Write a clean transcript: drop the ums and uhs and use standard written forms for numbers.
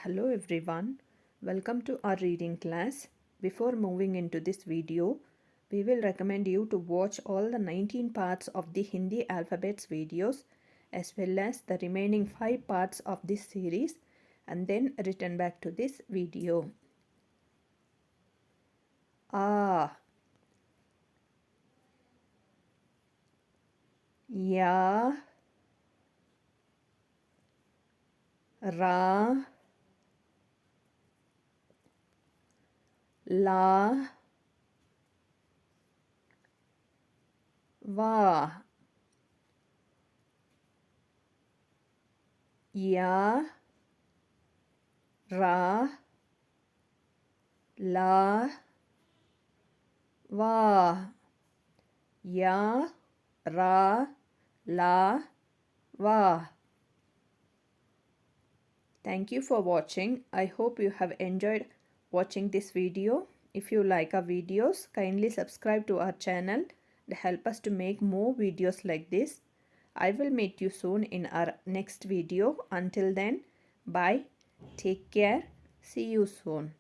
Hello everyone, welcome to our reading class. Before moving into this video, we will recommend you to watch all the 19 parts of the Hindi alphabets videos as well as the remaining 5 parts of this series and then return back to this video. A, Ya, Ra, La, Va, Ya, Ra, La, Va, Ya, Ra, La, Va. Thank you for watching. I hope you have enjoyed watching this video. If you like our videos, kindly subscribe to our channel and help us to make more videos like this. I will meet you soon in our next video. Until then, bye. Take care. See you soon.